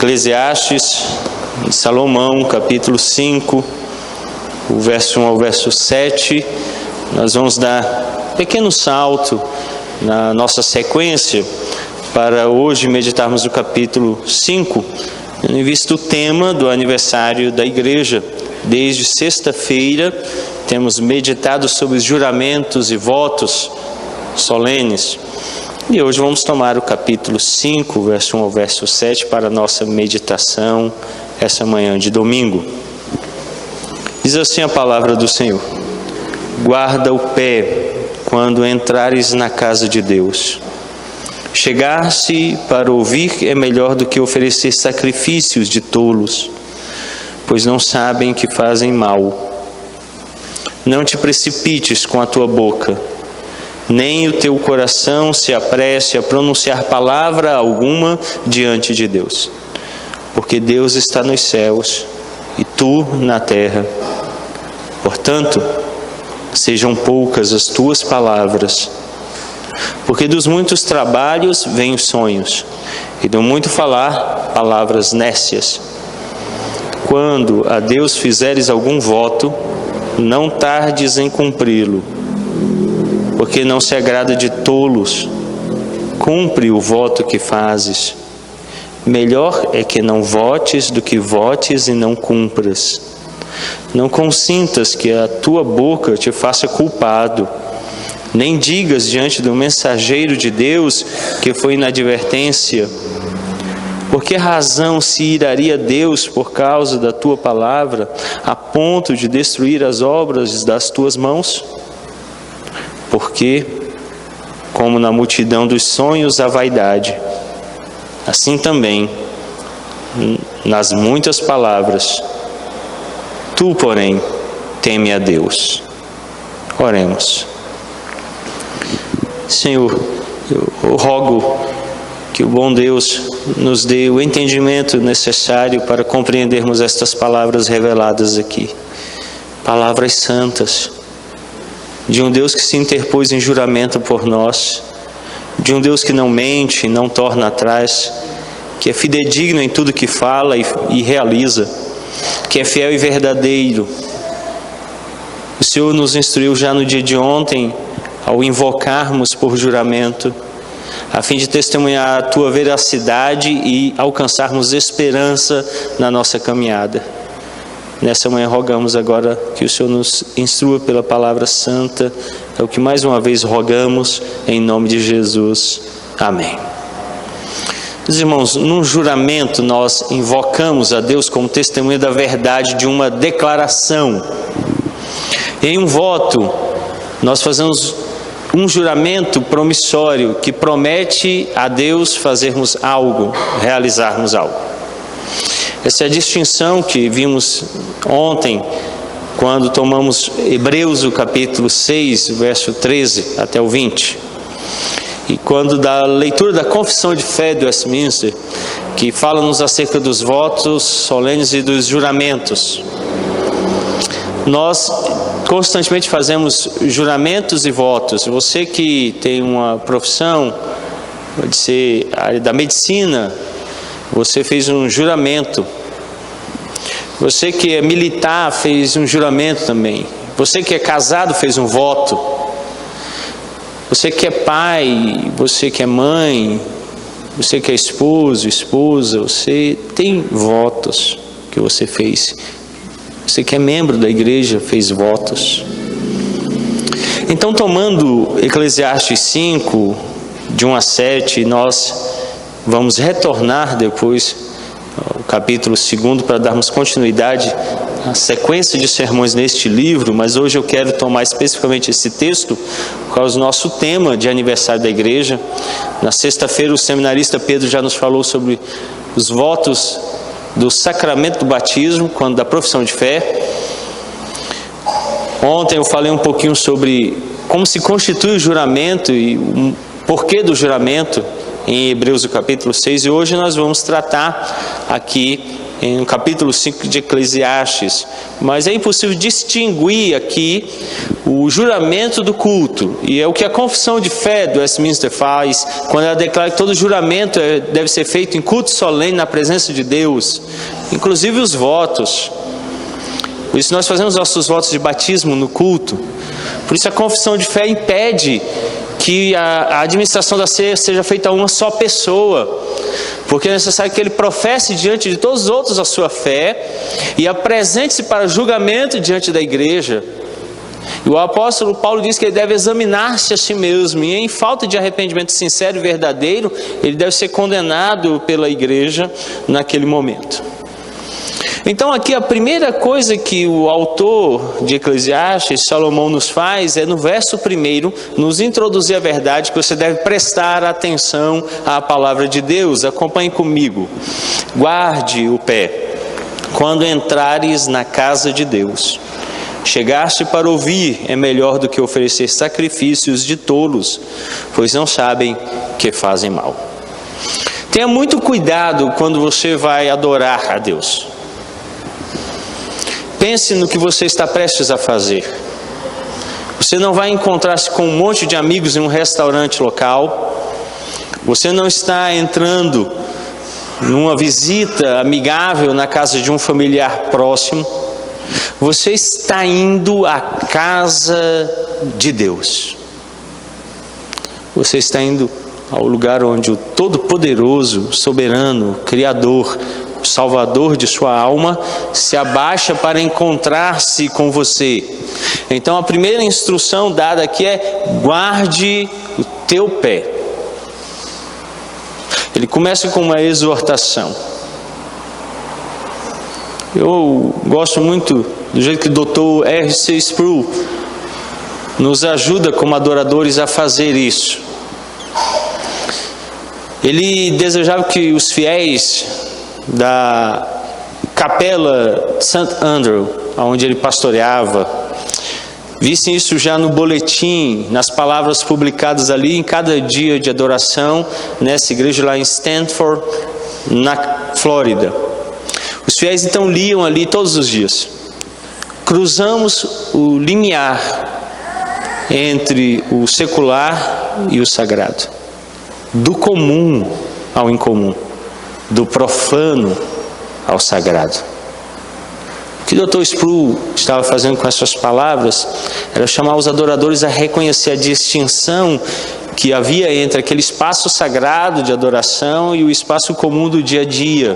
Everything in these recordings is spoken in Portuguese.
Eclesiastes, em Salomão, capítulo 5, o verso 1 ao verso 7. Nós vamos dar um pequeno salto na nossa sequência para hoje meditarmos o capítulo 5, em vista do tema do aniversário da igreja. Desde sexta-feira temos meditado sobre os juramentos e votos solenes. E hoje vamos tomar o capítulo 5, verso 1 ao verso 7, para a nossa meditação essa manhã de domingo. Diz assim a palavra do Senhor: guarda o pé quando entrares na casa de Deus. Chegar-se para ouvir é melhor do que oferecer sacrifícios de tolos, pois não sabem que fazem mal. Não te precipites com a tua boca, nem o teu coração se apresse a pronunciar palavra alguma diante de Deus, porque Deus está nos céus e tu na terra. Portanto, sejam poucas as tuas palavras, porque dos muitos trabalhos vêm os sonhos, e do muito falar, palavras nécias. Quando a Deus fizeres algum voto, não tardes em cumpri-lo, porque não se agrada de tolos. Cumpre o voto que fazes. Melhor é que não votes do que votes e não cumpras. Não consintas que a tua boca te faça culpado, nem digas diante do mensageiro de Deus que foi inadvertência. Por que razão se iraria Deus por causa da tua palavra, a ponto de destruir as obras das tuas mãos? Porque, como na multidão dos sonhos há vaidade, assim também, nas muitas palavras, tu, porém, teme a Deus. Oremos. Senhor, eu rogo que o bom Deus nos dê o entendimento necessário para compreendermos estas palavras reveladas aqui. Palavras santas, de um Deus que se interpôs em juramento por nós, de um Deus que não mente, não torna atrás, que é fidedigno em tudo que fala e realiza, que é fiel e verdadeiro. O Senhor nos instruiu já no dia de ontem, ao invocarmos por juramento, a fim de testemunhar a tua veracidade e alcançarmos esperança na nossa caminhada. Nessa manhã rogamos agora que o Senhor nos instrua pela palavra santa, é o que mais uma vez rogamos, em nome de Jesus. Amém. Meus irmãos, num juramento nós invocamos a Deus como testemunha da verdade de uma declaração. Em um voto, nós fazemos um juramento promissório que promete a Deus fazermos algo, realizarmos algo. Essa é a distinção que vimos ontem, quando tomamos Hebreus, o capítulo 6, verso 13 até o 20. E quando da leitura da Confissão de Fé de Westminster, que fala-nos acerca dos votos solenes e dos juramentos. Nós constantemente fazemos juramentos e votos. Você que tem uma profissão, pode ser a área da medicina, você fez um juramento. Você que é militar fez um juramento também. Você que é casado fez um voto. Você que é pai, você que é mãe, você que é esposo, esposa, você tem votos que você fez. Você que é membro da igreja fez votos. Então, tomando Eclesiastes 5, de 1 a 7, nós vamos retornar depois ao capítulo 2 para darmos continuidade à sequência de sermões neste livro, mas hoje eu quero tomar especificamente esse texto por causa do nosso tema de aniversário da igreja. Na sexta-feira o seminarista Pedro já nos falou sobre os votos do sacramento do batismo, quando da profissão de fé. Ontem eu falei um pouquinho sobre como se constitui o juramento e o porquê do juramento em Hebreus, o capítulo 6, e hoje nós vamos tratar aqui no capítulo 5 de Eclesiastes, mas é impossível distinguir aqui o juramento do culto, e é o que a confissão de fé do Westminster faz, quando ela declara que todo juramento deve ser feito em culto solene na presença de Deus, inclusive os votos. Por isso nós fazemos nossos votos de batismo no culto. Por isso a confissão de fé impede que a administração da ceia seja feita a uma só pessoa, porque é necessário que ele professe diante de todos os outros a sua fé e apresente-se para julgamento diante da igreja. E o apóstolo Paulo diz que ele deve examinar-se a si mesmo, e em falta de arrependimento sincero e verdadeiro, ele deve ser condenado pela igreja naquele momento. Então aqui a primeira coisa que o autor de Eclesiastes, Salomão, nos faz é no verso 1, nos introduzir a verdade que você deve prestar atenção à palavra de Deus. Acompanhe comigo. Guarde o pé quando entrares na casa de Deus. Chegar-se para ouvir é melhor do que oferecer sacrifícios de tolos, pois não sabem que fazem mal. Tenha muito cuidado quando você vai adorar a Deus. Pense no que você está prestes a fazer. Você não vai encontrar-se com um monte de amigos em um restaurante local. Você não está entrando numa visita amigável na casa de um familiar próximo. Você está indo à casa de Deus. Você está indo ao lugar onde o Todo-Poderoso, Soberano, Criador, Salvador de sua alma, se abaixa para encontrar-se com você. Então a primeira instrução dada aqui é: guarde o teu pé. Ele começa com uma exortação. Eu gosto muito do jeito que o Dr. R.C. Sproul nos ajuda como adoradores a fazer isso. Ele desejava que os fiéis da capela St. Andrew, onde ele pastoreava, vissem isso já no boletim, nas palavras publicadas ali em cada dia de adoração, nessa igreja lá em Stanford, na Flórida. Os fiéis então liam ali todos os dias: cruzamos o limiar entre o secular e o sagrado, do comum ao incomum, do profano ao sagrado. O que o Dr. Sproul estava fazendo com essas palavras era chamar os adoradores a reconhecer a distinção que havia entre aquele espaço sagrado de adoração e o espaço comum do dia a dia.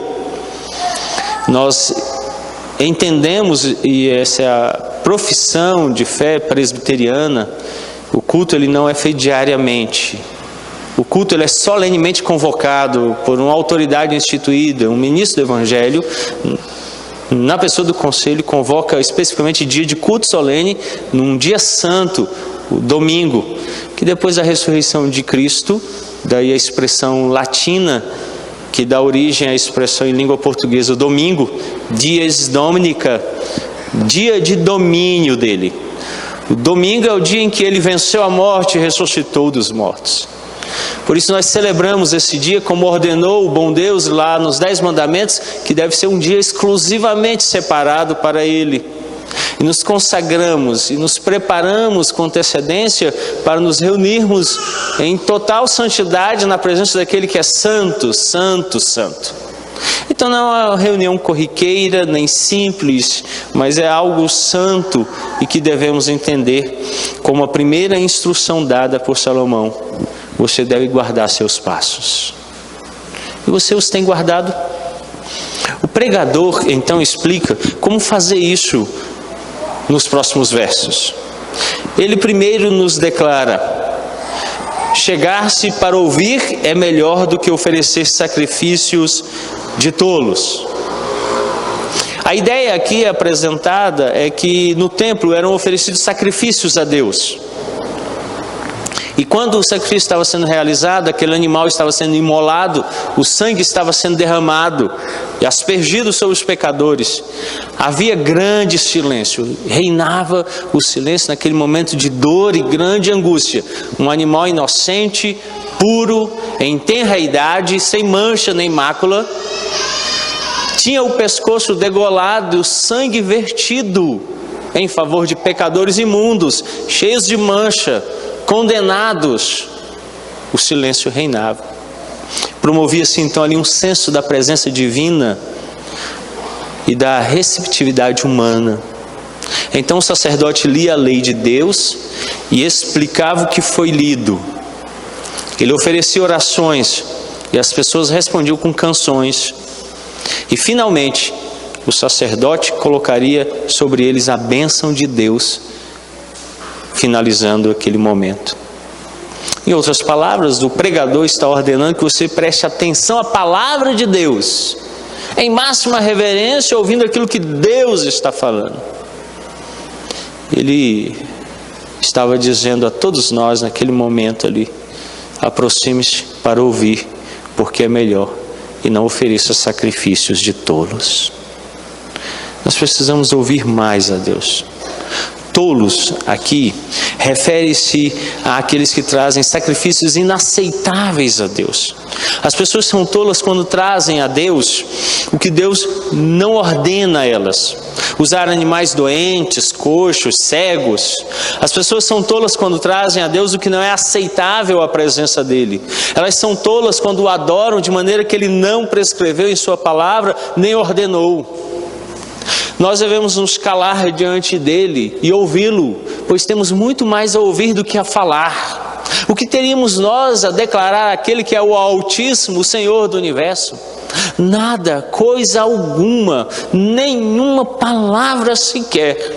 Nós entendemos, e essa é a profissão de fé presbiteriana, o culto ele não é feito diariamente. O culto ele é solenemente convocado por uma autoridade instituída, um ministro do Evangelho, na pessoa do conselho, convoca especificamente dia de culto solene, num dia santo, o domingo, que depois da ressurreição de Cristo, daí a expressão latina, que dá origem à expressão em língua portuguesa, o domingo, dies dominica, dia de domínio dele. O domingo é o dia em que ele venceu a morte e ressuscitou dos mortos. Por isso nós celebramos esse dia como ordenou o bom Deus lá nos 10 mandamentos, que deve ser um dia exclusivamente separado para Ele. E nos consagramos e nos preparamos com antecedência para nos reunirmos em total santidade na presença daquele que é santo, santo, santo. Então não é uma reunião corriqueira, nem simples, mas é algo santo e que devemos entender como a primeira instrução dada por Salomão. Você deve guardar seus passos. E você os tem guardado? O pregador então explica como fazer isso nos próximos versos. Ele primeiro nos declara: chegar-se para ouvir é melhor do que oferecer sacrifícios de tolos. A ideia aqui apresentada é que no templo eram oferecidos sacrifícios a Deus. E quando o sacrifício estava sendo realizado, aquele animal estava sendo imolado, o sangue estava sendo derramado e aspergido sobre os pecadores. Havia grande silêncio, reinava o silêncio naquele momento de dor e grande angústia. Um animal inocente, puro, em tenra idade, sem mancha nem mácula, tinha o pescoço degolado e o sangue vertido em favor de pecadores imundos, cheios de mancha, condenados. O silêncio reinava. Promovia-se então ali um senso da presença divina e da receptividade humana. Então o sacerdote lia a lei de Deus e explicava o que foi lido. Ele oferecia orações e as pessoas respondiam com canções. E finalmente, o sacerdote colocaria sobre eles a bênção de Deus, finalizando aquele momento. Em outras palavras, o pregador está ordenando que você preste atenção à palavra de Deus, em máxima reverência, ouvindo aquilo que Deus está falando. Ele estava dizendo a todos nós naquele momento ali: aproxime-se para ouvir, porque é melhor, e não ofereça sacrifícios de tolos. Nós precisamos ouvir mais a Deus. Tolos aqui refere-se àqueles que trazem sacrifícios inaceitáveis a Deus. As pessoas são tolas quando trazem a Deus o que Deus não ordena a elas. Usar animais doentes, coxos, cegos. As pessoas são tolas quando trazem a Deus o que não é aceitável à presença dEle. Elas são tolas quando o adoram de maneira que Ele não prescreveu em Sua palavra, nem ordenou. Nós devemos nos calar diante dEle e ouvi-lo, pois temos muito mais a ouvir do que a falar. O que teríamos nós a declarar àquele que é o Altíssimo, o Senhor do Universo? Nada, coisa alguma, nenhuma palavra sequer.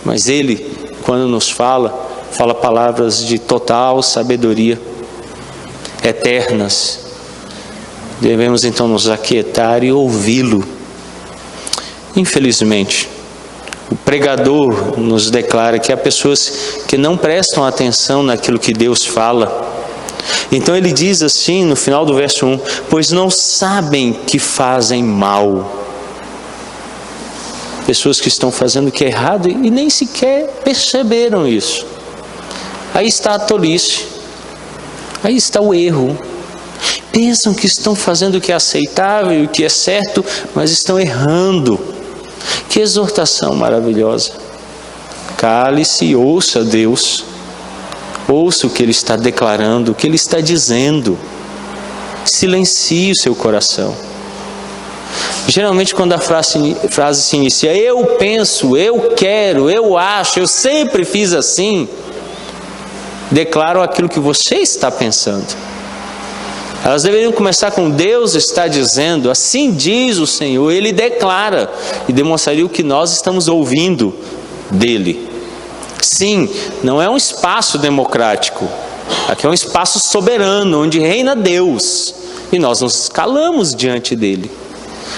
Mas Ele, quando nos fala palavras de total sabedoria, eternas. Devemos então nos aquietar e ouvi-lo. Infelizmente, o pregador nos declara que há pessoas que não prestam atenção naquilo que Deus fala. Então ele diz assim no final do verso 1: pois não sabem que fazem mal. Pessoas que estão fazendo o que é errado e nem sequer perceberam isso. Aí está a tolice, aí está o erro. Pensam que estão fazendo o que é aceitável e o que é certo, mas estão errando. Que exortação maravilhosa. Cale-se e ouça Deus. Ouça o que Ele está declarando, o que Ele está dizendo. Silencie o seu coração. Geralmente quando a frase se inicia: eu penso, eu quero, eu acho, eu sempre fiz assim, declaram aquilo que você está pensando. Elas deveriam começar com: Deus está dizendo, assim diz o Senhor. Ele declara e demonstraria o que nós estamos ouvindo dele. Sim, não é um espaço democrático. Aqui é um espaço soberano, onde reina Deus. E nós nos calamos diante dele.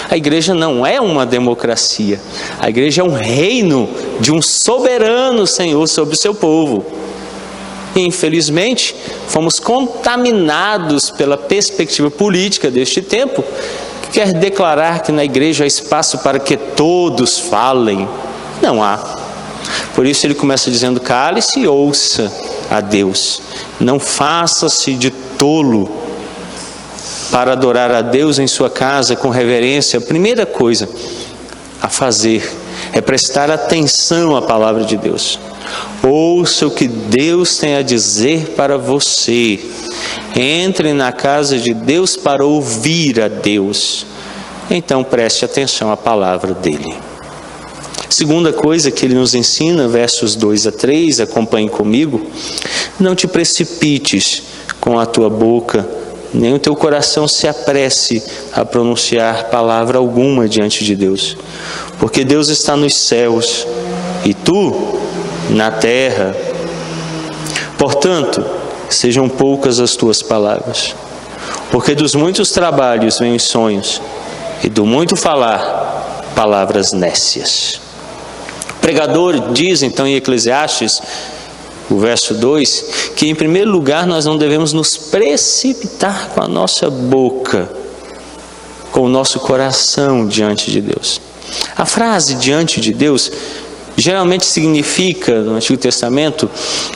A igreja não é uma democracia. A igreja é um reino de um soberano Senhor sobre o seu povo. E, infelizmente, fomos contaminados pela perspectiva política deste tempo, que quer declarar que na igreja há espaço para que todos falem. Não há. Por isso ele começa dizendo: cale-se e ouça a Deus. Não faça-se de tolo. Para adorar a Deus em sua casa com reverência, a primeira coisa a fazer é prestar atenção à palavra de Deus. Ouça o que Deus tem a dizer para você. Entre na casa de Deus para ouvir a Deus. Então preste atenção à palavra dele. Segunda coisa que ele nos ensina, versos 2 a 3, acompanhe comigo: não te precipites com a tua boca, nem o teu coração se apresse a pronunciar palavra alguma diante de Deus, porque Deus está nos céus e tu na terra. Portanto, sejam poucas as tuas palavras, porque dos muitos trabalhos vêm os sonhos, e do muito falar, palavras nécias. O pregador diz então em Eclesiastes, o verso 2, que em primeiro lugar nós não devemos nos precipitar com a nossa boca, com o nosso coração diante de Deus. A frase diante de Deus geralmente significa, no Antigo Testamento,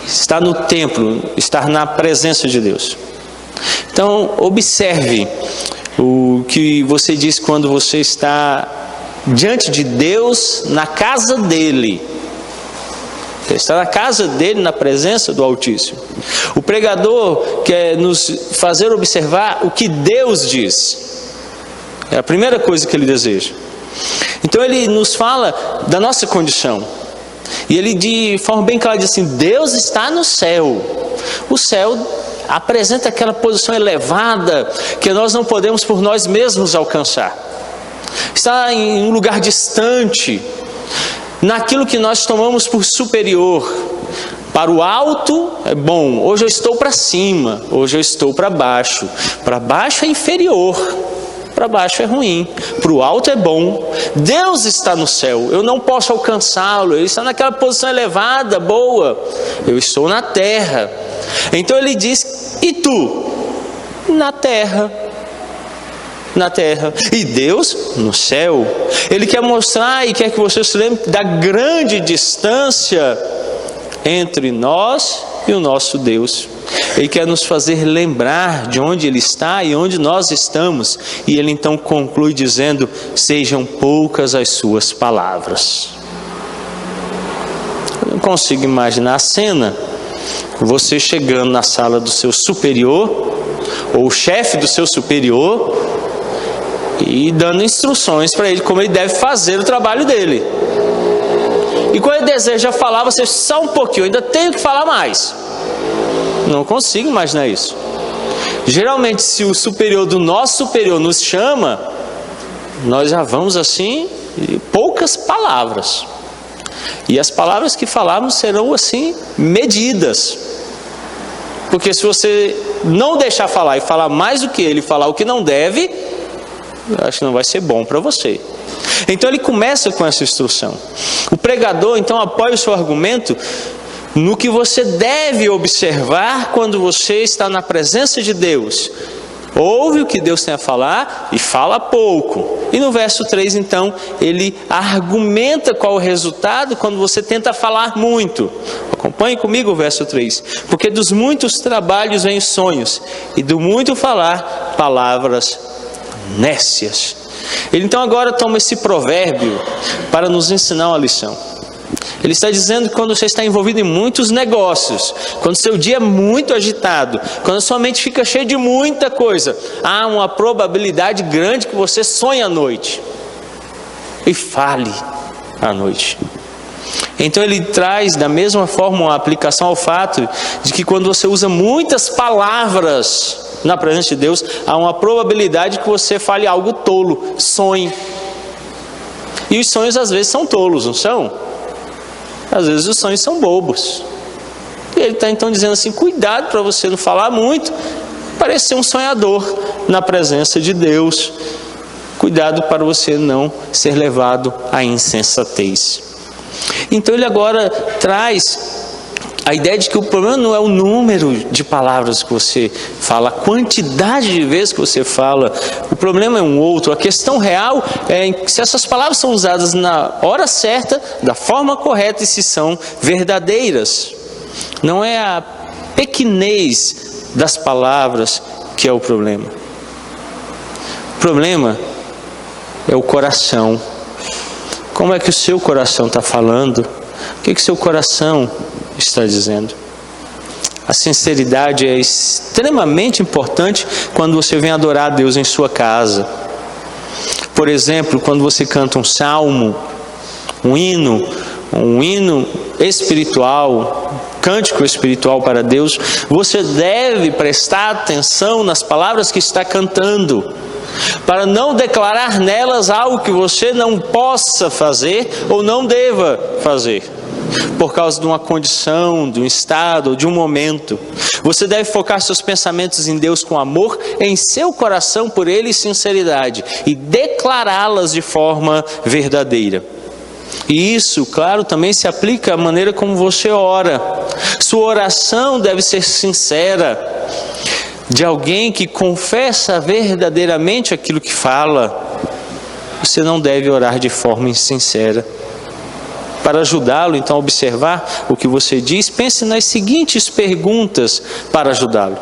estar no templo, estar na presença de Deus. Então, observe, O que você diz quando você está diante de Deus, na casa dele. Você está na casa dele, na presença do Altíssimo. O pregador quer nos fazer observar o que Deus diz. É a primeira coisa que ele deseja. Então ele nos fala da nossa condição. E ele de forma bem clara diz assim: Deus está no céu. O céu apresenta aquela posição elevada que nós não podemos por nós mesmos alcançar. Está em um lugar distante, naquilo que nós tomamos por superior. Para o alto é bom, hoje eu estou para cima, hoje eu estou para baixo. Para baixo é inferior, para baixo é ruim, para o alto é bom. Deus está no céu, eu não posso alcançá-lo, ele está naquela posição elevada, boa. Eu estou na terra. Então ele diz: e tu? Na terra. Na terra. E Deus no céu. Ele quer mostrar e quer que você se lembre da grande distância entre nós e o nosso Deus. Ele quer nos fazer lembrar de onde Ele está e onde nós estamos. E Ele então conclui dizendo: sejam poucas as suas palavras. Eu não consigo imaginar a cena. Você chegando na sala do seu superior, ou o chefe do seu superior, e dando instruções para ele como ele deve fazer o trabalho dele. E quando ele deseja falar, você só um pouquinho, eu ainda tenho que falar mais. Não consigo imaginar isso. Geralmente, se o superior do nosso superior nos chama, nós já vamos assim, poucas palavras. E as palavras que falarmos serão assim, medidas. Porque se você não deixar falar e falar mais do que ele, falar o que não deve, eu acho que não vai ser bom para você. Então ele começa com essa instrução. O pregador então apoia o seu argumento no que você deve observar quando você está na presença de Deus. Ouve o que Deus tem a falar e fala pouco. E no verso 3 então, ele argumenta qual o resultado quando você tenta falar muito. Acompanhe comigo o verso 3. Porque dos muitos trabalhos vêm sonhos, e do muito falar, palavras nécias. Ele então agora toma esse provérbio para nos ensinar uma lição. Ele está dizendo que quando você está envolvido em muitos negócios, quando seu dia é muito agitado, quando sua mente fica cheia de muita coisa, há uma probabilidade grande que você sonhe à noite e fale à noite. Então ele traz da mesma forma uma aplicação ao fato de que quando você usa muitas palavras na presença de Deus, há uma probabilidade que você fale algo tolo, sonhe. E os sonhos às vezes são tolos, não são? Às vezes os sonhos são bobos. E ele está então dizendo assim: cuidado para você não falar muito, parecer um sonhador na presença de Deus. Cuidado para você não ser levado à insensatez. Então ele agora traz a ideia de que o problema não é o número de palavras que você fala, a quantidade de vezes que você fala. O problema é um outro. A questão real é se essas palavras são usadas na hora certa, da forma correta e se são verdadeiras. Não é a pequenez das palavras que é o problema. O problema é o coração. Como é que o seu coração está falando? O que o seu coração está dizendo? A sinceridade é extremamente importante quando você vem adorar a Deus em sua casa. Por exemplo, quando você canta um salmo, um hino espiritual, cântico espiritual para Deus, você deve prestar atenção nas palavras que está cantando, para não declarar nelas algo que você não possa fazer ou não deva fazer, por causa de uma condição, de um estado ou de um momento. Você deve focar seus pensamentos em Deus com amor, em seu coração por Ele e sinceridade, e declará-las de forma verdadeira. E isso, claro, também se aplica à maneira como você ora. Sua oração deve ser sincera, de alguém que confessa verdadeiramente aquilo que fala. Você não deve orar de forma insincera. Para ajudá-lo, então, a observar o que você diz, pense nas seguintes perguntas para ajudá-lo.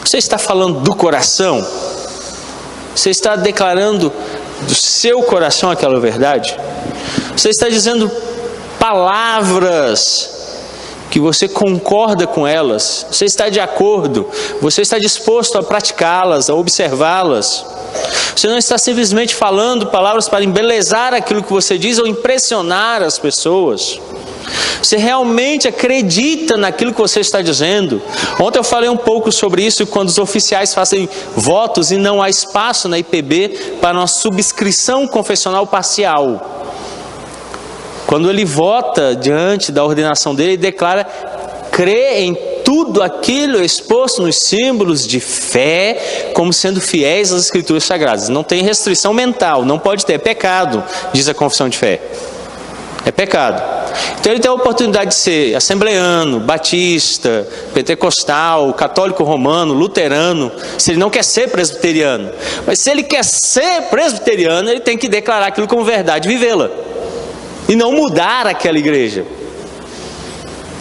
Você está falando do coração? Você está declarando do seu coração aquela verdade? Você está dizendo palavras que você concorda com elas? Você está de acordo? Você está disposto a praticá-las, a observá-las? Você não está simplesmente falando palavras para embelezar aquilo que você diz ou impressionar as pessoas. Você realmente acredita naquilo que você está dizendo? Ontem eu falei um pouco sobre isso, quando os oficiais fazem votos e não há espaço na IPB para uma subscrição confessional parcial. Quando ele vota diante da ordenação dele, ele declara crer em tudo aquilo exposto nos símbolos de fé, como sendo fiéis às Escrituras Sagradas. Não tem restrição mental, não pode ter, é pecado, diz a confissão de fé. É pecado. Então ele tem a oportunidade de ser assembleano, batista, pentecostal, católico romano, luterano, se ele não quer ser presbiteriano. Mas se ele quer ser presbiteriano, ele tem que declarar aquilo como verdade e vivê-la. E não mudar aquela igreja.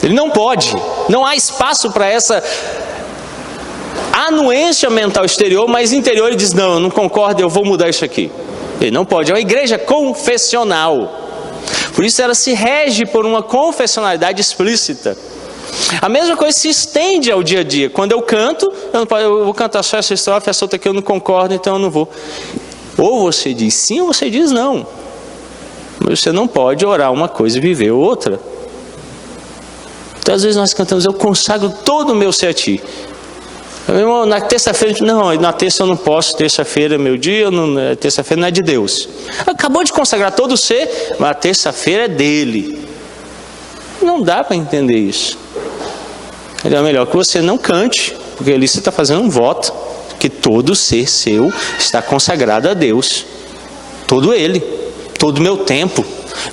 Ele não pode. Não há espaço para essa anuência mental exterior, mas interior ele diz, não, eu não concordo, eu vou mudar isso aqui. Ele não pode. É uma igreja confessional. Por isso ela se rege por uma confessionalidade explícita. A mesma coisa se estende ao dia a dia. Quando eu canto, eu vou cantar só essa estrofe, essa outra aqui eu não concordo, então eu não vou. Ou você diz sim, ou você diz não. Mas você não pode orar uma coisa e viver outra. Então às vezes nós cantamos, eu consagro todo o meu ser a ti. Meu irmão, na terça-feira, não, na terça eu não posso, terça-feira é meu dia, terça-feira não é de Deus. Acabou de consagrar todo o ser, mas a terça-feira é dele. Não dá para entender isso. É melhor que você não cante, porque ali você está fazendo um voto, que todo ser seu está consagrado a Deus. Todo ele, todo o meu tempo.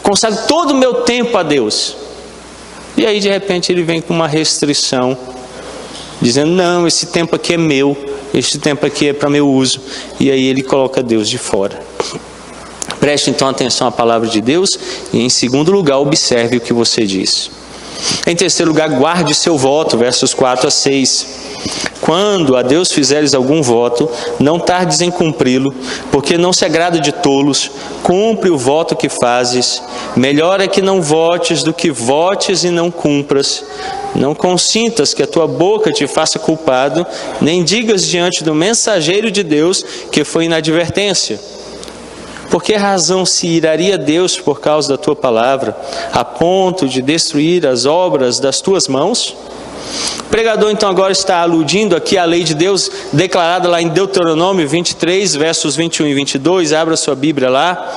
Consagro todo o meu tempo a Deus. E aí de repente ele vem com uma restrição, dizendo, não, esse tempo aqui é meu, esse tempo aqui é para meu uso. E aí ele coloca Deus de fora. Preste então atenção à palavra de Deus e em segundo lugar, observe o que você diz. Em terceiro lugar, guarde seu voto, versos 4 a 6. Quando a Deus fizeres algum voto, não tardes em cumpri-lo, porque não se agrada de tolos. Cumpre o voto que fazes. Melhor é que não votes do que votes e não cumpras. Não consintas que a tua boca te faça culpado, nem digas diante do mensageiro de Deus que foi inadvertência. Por que razão se iraria Deus por causa da tua palavra, a ponto de destruir as obras das tuas mãos? O pregador então agora está aludindo aqui à lei de Deus declarada lá em Deuteronômio 23, versos 21 e 22, abra sua Bíblia lá,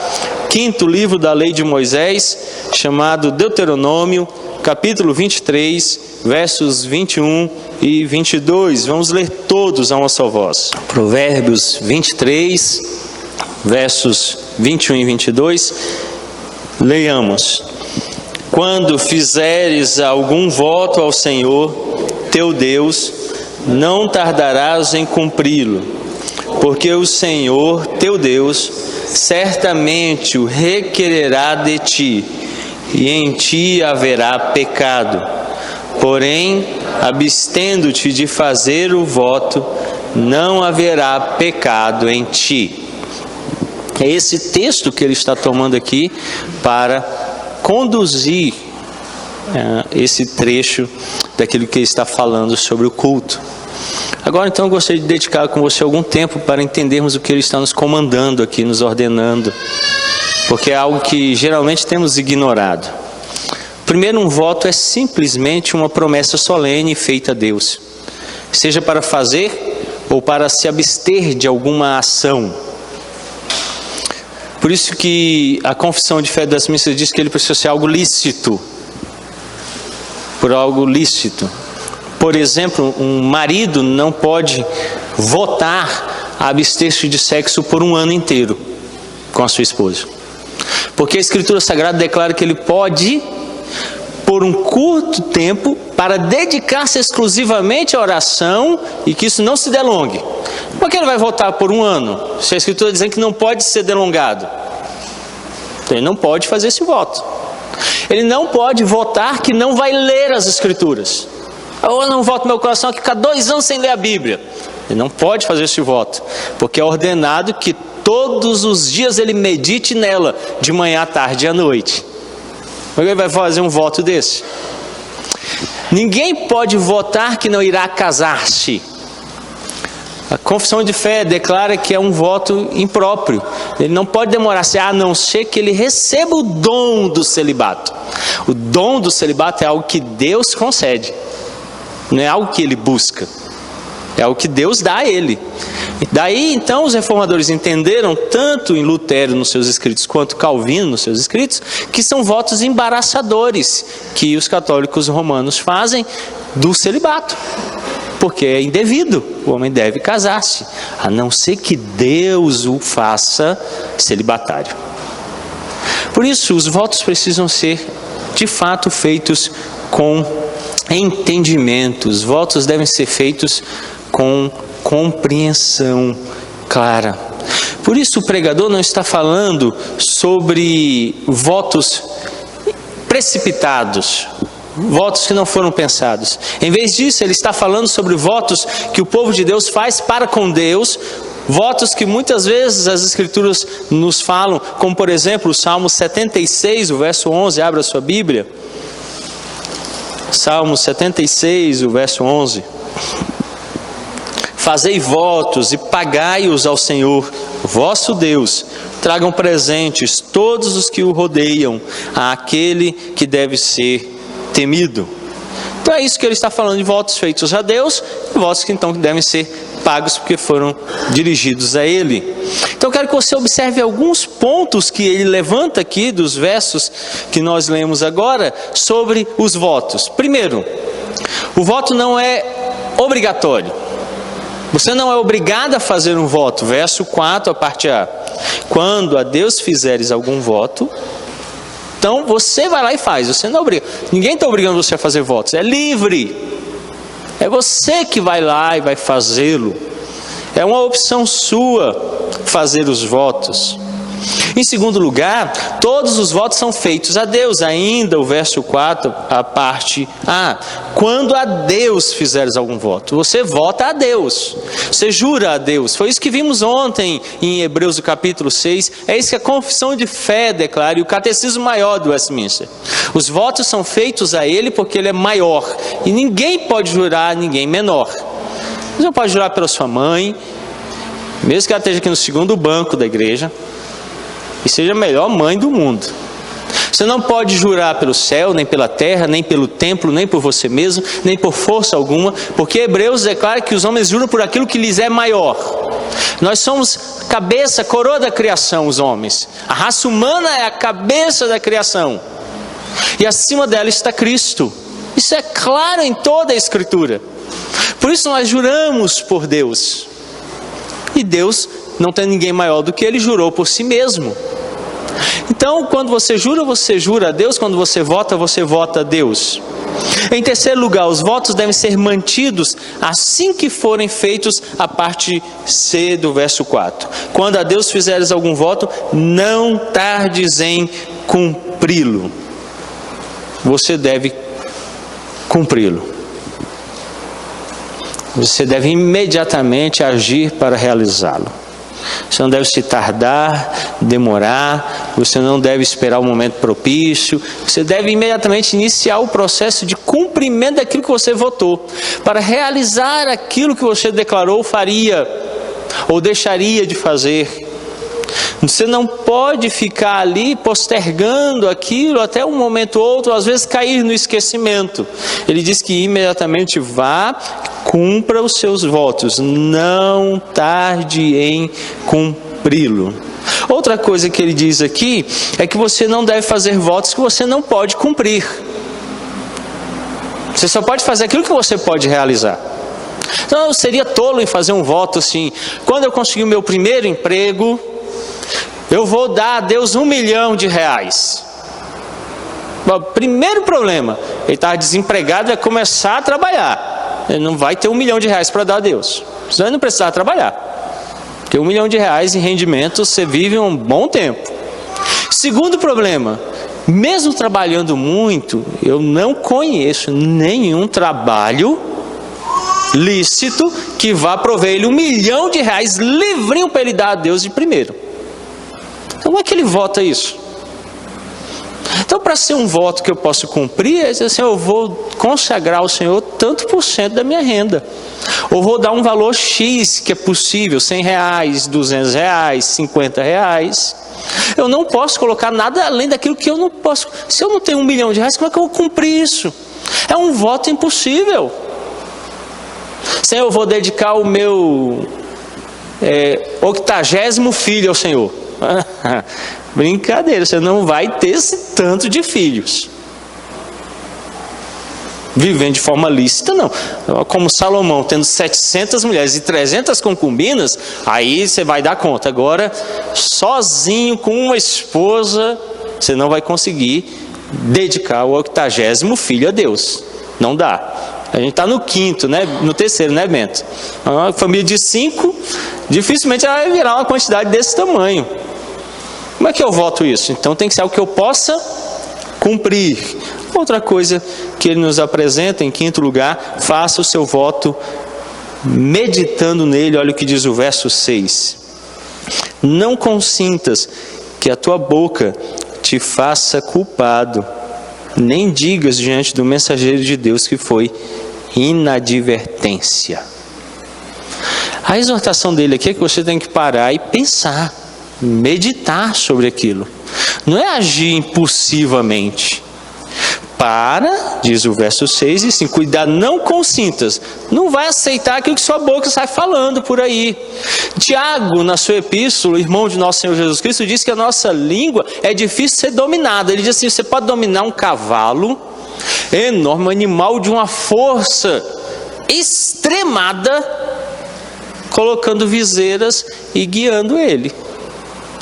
quinto livro da lei de Moisés, chamado Deuteronômio, capítulo 23, versos 21 e 22, vamos ler todos a uma só voz. Provérbios 23, versos 21 e 22, leiamos. Quando fizeres algum voto ao Senhor, teu Deus, não tardarás em cumpri-lo, porque o Senhor, teu Deus, certamente o requererá de ti, e em ti haverá pecado. Porém, abstendo-te de fazer o voto, não haverá pecado em ti. É esse texto que ele está tomando aqui para conduzir esse trecho daquilo que ele está falando sobre o culto. Agora então eu gostaria de dedicar com você algum tempo para entendermos o que ele está nos comandando aqui, nos ordenando, porque é algo que geralmente temos ignorado. Primeiro, um voto é simplesmente uma promessa solene feita a Deus, seja para fazer ou para se abster de alguma ação. Por isso que a confissão de fé das missas diz que ele precisa ser algo lícito. Por algo lícito. Por exemplo, um marido não pode votar a abster-se de sexo por um ano inteiro com a sua esposa. Porque a Escritura Sagrada declara que ele pode, por um curto tempo, para dedicar-se exclusivamente à oração e que isso não se delongue. Por que ele vai votar por um ano? Se a Escritura diz que não pode ser delongado. Então ele não pode fazer esse voto. Ele não pode votar que não vai ler as Escrituras. Eu não voto no meu coração que ficar 2 anos sem ler a Bíblia. Ele não pode fazer esse voto, porque é ordenado que todos os dias ele medite nela, de manhã à tarde e à noite. Como ele vai fazer um voto desse? Ninguém pode votar que não irá casar-se. A confissão de fé declara que é um voto impróprio. Ele não pode demorar-se, a não ser que ele receba o dom do celibato. O dom do celibato é algo que Deus concede, não é algo que ele busca, é algo que Deus dá a ele. Daí então os reformadores entenderam, tanto em Lutero nos seus escritos quanto Calvino nos seus escritos, que são votos embaraçadores que os católicos romanos fazem do celibato, porque é indevido. O homem deve casar-se, a não ser que Deus o faça celibatário. Por isso os votos precisam ser de fato feitos com entendimento. Os votos devem ser feitos com compreensão clara. Por isso o pregador não está falando sobre votos precipitados, votos que não foram pensados. Em vez disso, ele está falando sobre votos que o povo de Deus faz para com Deus, votos que muitas vezes as Escrituras nos falam, como por exemplo o Salmo 76, o verso 11, abra a sua Bíblia. Salmo 76, o verso 11. Fazei votos e pagai-os ao Senhor, vosso Deus. Tragam presentes todos os que o rodeiam, àquele que deve ser temido. Então é isso que ele está falando, de votos feitos a Deus, e votos que então devem ser pagos porque foram dirigidos a ele. Então eu quero que você observe alguns pontos que ele levanta aqui dos versos que nós lemos agora sobre os votos. Primeiro, o voto não é obrigatório. Você não é obrigado a fazer um voto. Verso 4, a parte A. Quando a Deus fizeres algum voto, então você vai lá e faz. Você não é obrigado. Ninguém está obrigando você a fazer votos. É livre. É você que vai lá e vai fazê-lo. É uma opção sua fazer os votos. Em segundo lugar, todos os votos são feitos a Deus. Ainda o verso 4, a parte A. Quando a Deus fizeres algum voto, você vota a Deus, você jura a Deus. Foi isso que vimos ontem em Hebreus capítulo 6. É isso que a confissão de fé declara, e o catecismo maior do Westminster. Os votos são feitos a Ele porque Ele é maior, e ninguém pode jurar a ninguém menor. Você não pode jurar pela sua mãe, mesmo que ela esteja aqui no segundo banco da igreja e seja a melhor mãe do mundo. Você não pode jurar pelo céu, nem pela terra, nem pelo templo, nem por você mesmo, nem por força alguma, porque Hebreus declara que os homens juram por aquilo que lhes é maior. Nós somos cabeça, coroa da criação, os homens. A raça humana é a cabeça da criação, e acima dela está Cristo. Isso é claro em toda a Escritura. Por isso nós juramos por Deus, e Deus, não tem ninguém maior do que Ele, jurou por si mesmo. Então, quando você jura a Deus. Quando você vota a Deus. Em terceiro lugar, os votos devem ser mantidos assim que forem feitos a parte C do verso 4. Quando a Deus fizeres algum voto, não tardes em cumpri-lo. Você deve cumpri-lo. Você deve imediatamente agir para realizá-lo. Você não deve se tardar, demorar, você não deve esperar o momento propício, você deve imediatamente iniciar o processo de cumprimento daquilo que você votou, para realizar aquilo que você declarou faria, ou deixaria de fazer. Você não pode ficar ali postergando aquilo até um momento ou outro, às vezes cair no esquecimento. Ele diz que imediatamente vá, cumpra os seus votos, não tarde em cumpri-lo. Outra coisa que ele diz aqui é que você não deve fazer votos que você não pode cumprir. Você só pode fazer aquilo que você pode realizar. Então eu seria tolo em fazer um voto assim: quando eu conseguir o meu primeiro emprego, eu vou dar a Deus R$1 milhão. Bom, primeiro problema, ele está desempregado, vai começar a trabalhar. Ele não vai ter R$1 milhão para dar a Deus. Senão ele não precisar trabalhar. Porque R$1 milhão em rendimento, você vive um bom tempo. Segundo problema, mesmo trabalhando muito, eu não conheço nenhum trabalho lícito que vá prover ele R$1 milhão livrinho para ele dar a Deus de primeiro. Como é que ele vota isso? Então, para ser um voto que eu posso cumprir, é dizer assim, eu vou consagrar ao Senhor tanto por cento da minha renda. Ou vou dar um valor X que é possível, R$100, R$200, R$50. Eu não posso colocar nada além daquilo que eu não posso. Se eu não tenho R$1 milhão, como é que eu vou cumprir isso? É um voto impossível. Senhor, eu vou dedicar o meu 80º filho ao Senhor. Brincadeira, você não vai ter esse tanto de filhos vivendo de forma lícita, não. Como Salomão, tendo 700 mulheres e 300 concubinas, aí você vai dar conta. Agora, sozinho com uma esposa, você não vai conseguir dedicar o 80º filho a Deus. Não dá. A gente está no quinto, né? No terceiro, né, Bento? Uma família de 5, dificilmente ela vai virar uma quantidade desse tamanho. Como é que eu voto isso? Então tem que ser algo que eu possa cumprir. Outra coisa que ele nos apresenta, em quinto lugar, faça o seu voto meditando nele. Olha o que diz o verso 6. Não consintas que a tua boca te faça culpado, nem digas diante do mensageiro de Deus que foi inadvertência. A exortação dele aqui é que você tem que parar e pensar, meditar sobre aquilo. Não é agir impulsivamente. Para, diz o verso 6, e assim, cuidado, não consintas. Não vai aceitar aquilo que sua boca sai falando por aí. Tiago, na sua epístola, irmão de nosso Senhor Jesus Cristo, diz que a nossa língua é difícil de ser dominada. Ele diz assim, você pode dominar um cavalo enorme, um animal de uma força extremada, colocando viseiras e guiando ele.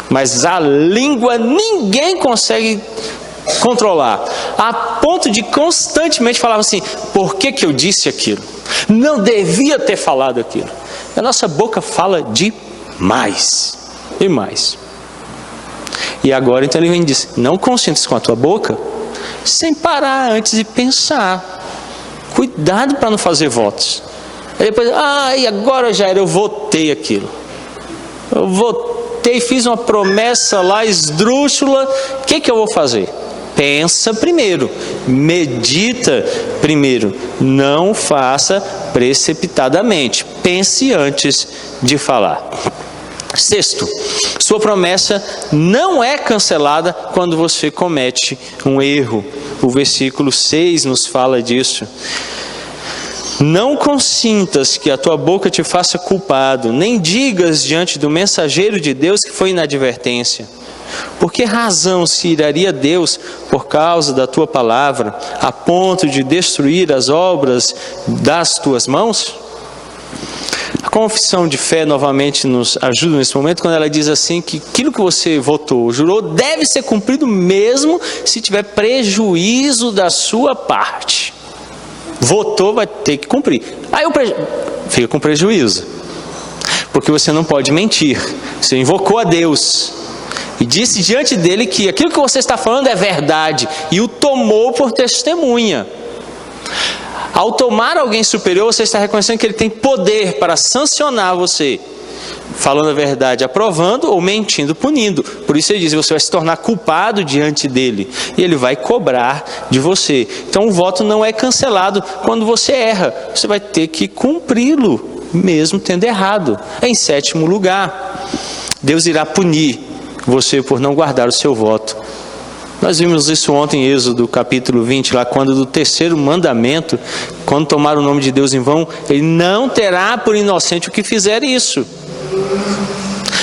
Mas a língua ninguém consegue controlar, a ponto de constantemente falar assim, por que eu disse aquilo? Não devia ter falado aquilo. A nossa boca fala demais, demais. E agora então ele vem e diz, não consintas com a tua boca, sem parar antes de pensar. Cuidado para não fazer votos. Aí depois, e agora já era, eu votei aquilo. Eu votei, fiz uma promessa lá esdrúxula, o que eu vou fazer? Pensa primeiro, medita primeiro, não faça precipitadamente, pense antes de falar. Sexto, sua promessa não é cancelada quando você comete um erro. O versículo 6 nos fala disso. Não consintas que a tua boca te faça culpado, nem digas diante do mensageiro de Deus que foi inadvertência. Por que razão se iraria Deus por causa da tua palavra, a ponto de destruir as obras das tuas mãos? A confissão de fé novamente nos ajuda nesse momento, quando ela diz assim que aquilo que você votou, jurou, deve ser cumprido mesmo se tiver prejuízo da sua parte. Votou, vai ter que cumprir. Aí fica com prejuízo, porque você não pode mentir. Você invocou a Deus e disse diante dele que aquilo que você está falando é verdade, e o tomou por testemunha. Ao tomar alguém superior, você está reconhecendo que ele tem poder para sancionar você, falando a verdade, aprovando, ou mentindo, punindo. Por isso ele diz, você vai se tornar culpado diante dele, e ele vai cobrar de você. Então o voto não é cancelado quando você erra, você vai ter que cumpri-lo, mesmo tendo errado. Em sétimo lugar, Deus irá punir você por não guardar o seu voto. Nós vimos isso ontem em Êxodo capítulo 20, lá quando do terceiro mandamento, quando tomar o nome de Deus em vão, ele não terá por inocente o que fizer isso.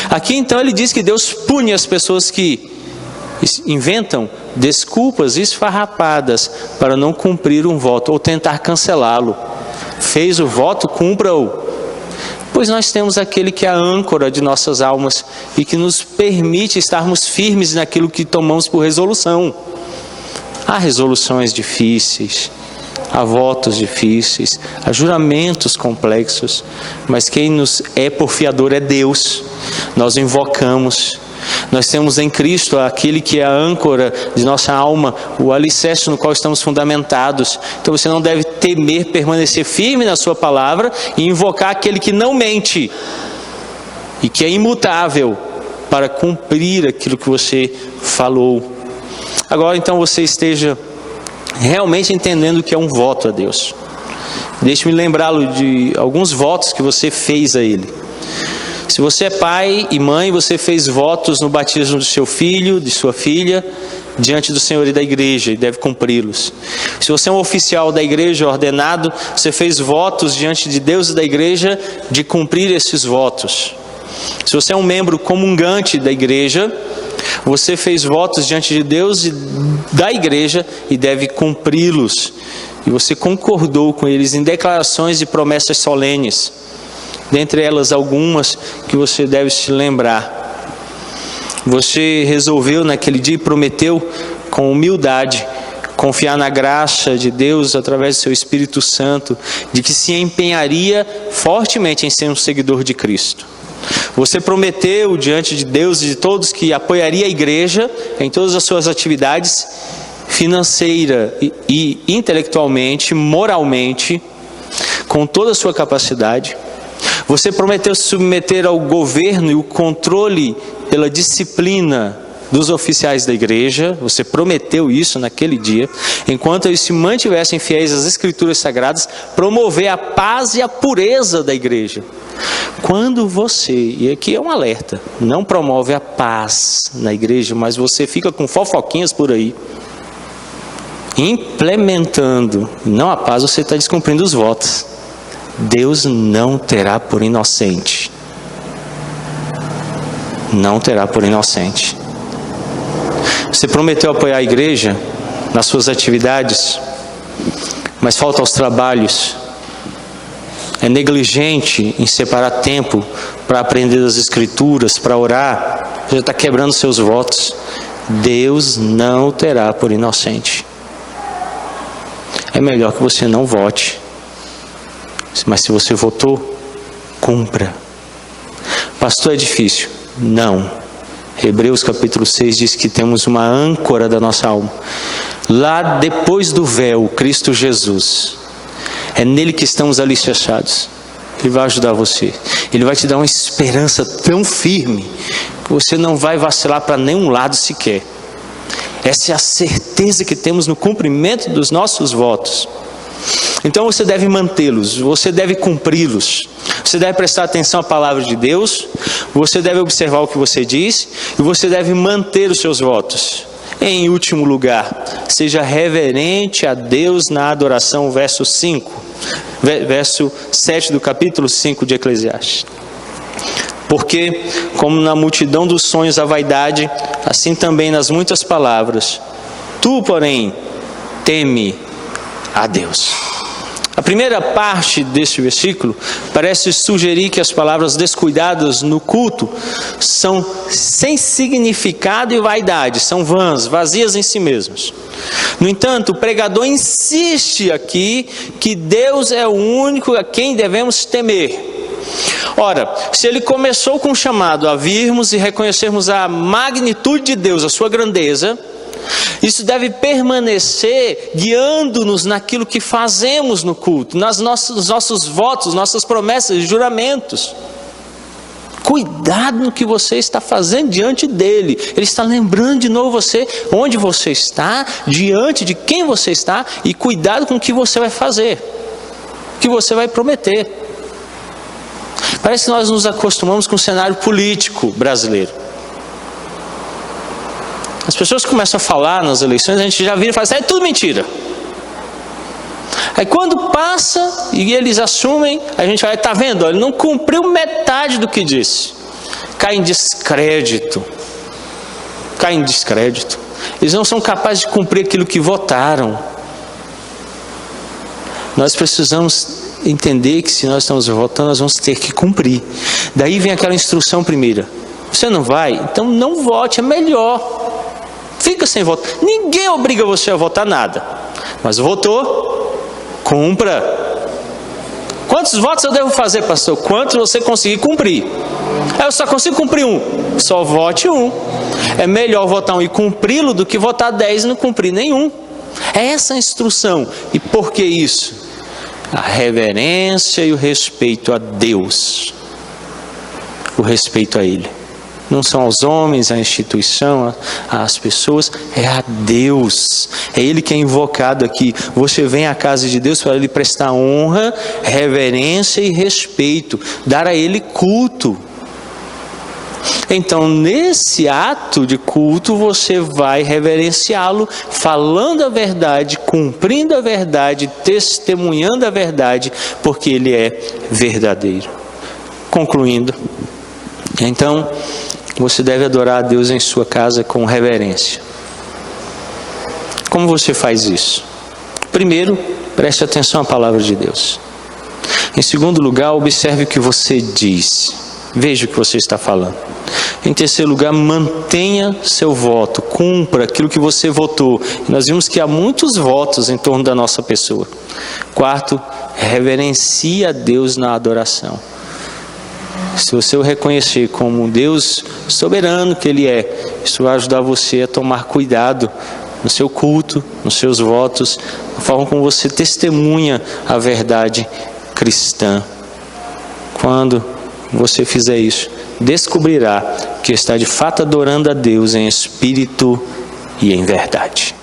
Aqui então ele diz que Deus pune as pessoas que inventam desculpas esfarrapadas para não cumprir um voto ou tentar cancelá-lo. Fez o voto, cumpra-o. Pois nós temos aquele que é a âncora de nossas almas e que nos permite estarmos firmes naquilo que tomamos por resolução. Há resoluções difíceis, há votos difíceis, há juramentos complexos, mas quem nos é por fiador é Deus. Nós invocamos, nós temos em Cristo aquele que é a âncora de nossa alma, o alicerce no qual estamos fundamentados. Então você não deve temer, permanecer firme na sua palavra e invocar aquele que não mente e que é imutável para cumprir aquilo que você falou. Agora então você esteja realmente entendendo o que é um voto a Deus. Deixe-me lembrá-lo de alguns votos que você fez a Ele. Se você é pai e mãe, você fez votos no batismo do seu filho, de sua filha, diante do Senhor e da igreja, e deve cumpri-los. Se você é um oficial da igreja ordenado, você fez votos diante de Deus e da igreja de cumprir esses votos. Se você é um membro comungante da igreja, você fez votos diante de Deus e da igreja e deve cumpri-los. E você concordou com eles em declarações e promessas solenes. Dentre elas algumas que você deve se lembrar. Você resolveu naquele dia e prometeu com humildade confiar na graça de Deus através do seu Espírito Santo, de que se empenharia fortemente em ser um seguidor de Cristo. Você prometeu diante de Deus e de todos que apoiaria a igreja em todas as suas atividades, financeira e intelectualmente, moralmente, com toda a sua capacidade. Você prometeu se submeter ao governo e o controle pela disciplina dos oficiais da igreja. Você prometeu isso naquele dia. Enquanto eles se mantivessem fiéis às Escrituras Sagradas, promover a paz e a pureza da igreja. Quando você, e aqui é um alerta, não promove a paz na igreja, mas você fica com fofoquinhas por aí, implementando não a paz, você está descumprindo os votos. Deus não terá por inocente. Não terá por inocente. Você prometeu apoiar a igreja nas suas atividades, mas falta aos trabalhos. É negligente em separar tempo para aprender as Escrituras, para orar. Você está quebrando seus votos. Deus não terá por inocente. É melhor que você não vote. Mas se você votou, cumpra. Pastor, é difícil. Não. Hebreus capítulo 6 diz que temos uma âncora da nossa alma. Lá depois do véu, Cristo Jesus. É nele que estamos alicerçados. Ele vai ajudar você. Ele vai te dar uma esperança tão firme que você não vai vacilar para nenhum lado sequer. Essa é a certeza que temos no cumprimento dos nossos votos. Então você deve mantê-los, você deve cumpri-los, você deve prestar atenção à palavra de Deus, você deve observar o que você diz e você deve manter os seus votos. Em último lugar, seja reverente a Deus na adoração, verso 7 do capítulo 5 de Eclesiastes. Porque, como na multidão dos sonhos a vaidade, assim também nas muitas palavras, tu, porém, teme a Deus. A primeira parte deste versículo parece sugerir que as palavras descuidadas no culto são sem significado e vaidade, são vãs, vazias em si mesmas. No entanto, o pregador insiste aqui que Deus é o único a quem devemos temer. Ora, se ele começou com o chamado a virmos e reconhecermos a magnitude de Deus, a sua grandeza, isso deve permanecer guiando-nos naquilo que fazemos no culto, nos nossos votos, nossas promessas e juramentos. Cuidado no que você está fazendo diante dele. Ele está lembrando de novo você onde você está, diante de quem você está, e cuidado com o que você vai fazer, o que você vai prometer. Parece que nós nos acostumamos com o cenário político brasileiro. As pessoas começam a falar nas eleições, a gente já vira e fala assim, é tudo mentira. Aí quando passa e eles assumem, a gente vai, está vendo? Ele não cumpriu metade do que disse. Cai em descrédito. Eles não são capazes de cumprir aquilo que votaram. Nós precisamos entender que se nós estamos votando, nós vamos ter que cumprir. Daí vem aquela instrução primeira. Você não vai? Então não vote, é melhor. Fica sem voto. Ninguém obriga você a votar nada. Mas votou, cumpra. Quantos votos eu devo fazer, pastor? Quantos você conseguir cumprir? Eu só consigo cumprir um. Só vote um. É melhor votar um e cumpri-lo do que votar 10 e não cumprir nenhum. É essa a instrução. E por que isso? a reverência e o respeito a Deus, o respeito a Ele. Não são aos homens, à instituição, às pessoas, é a Deus. É Ele que é invocado aqui. Você vem à casa de Deus para Ele prestar honra, reverência e respeito, dar a Ele culto. Então, nesse ato de culto, você vai reverenciá-lo, falando a verdade, cumprindo a verdade, testemunhando a verdade, porque Ele é verdadeiro. Concluindo, então, você deve adorar a Deus em sua casa com reverência. Como você faz isso? Primeiro, preste atenção à palavra de Deus. Em segundo lugar, observe o que você diz. Veja o que você está falando. Em terceiro lugar, mantenha seu voto, cumpra aquilo que você votou. Nós vimos que há muitos votos em torno da nossa pessoa. Quarto, reverencie a Deus na adoração. Se você o reconhecer como um Deus soberano que Ele é, isso vai ajudar você a tomar cuidado no seu culto, nos seus votos, na forma como você testemunha a verdade cristã. Quando você fizer isso, descobrirá que está de fato adorando a Deus em espírito e em verdade.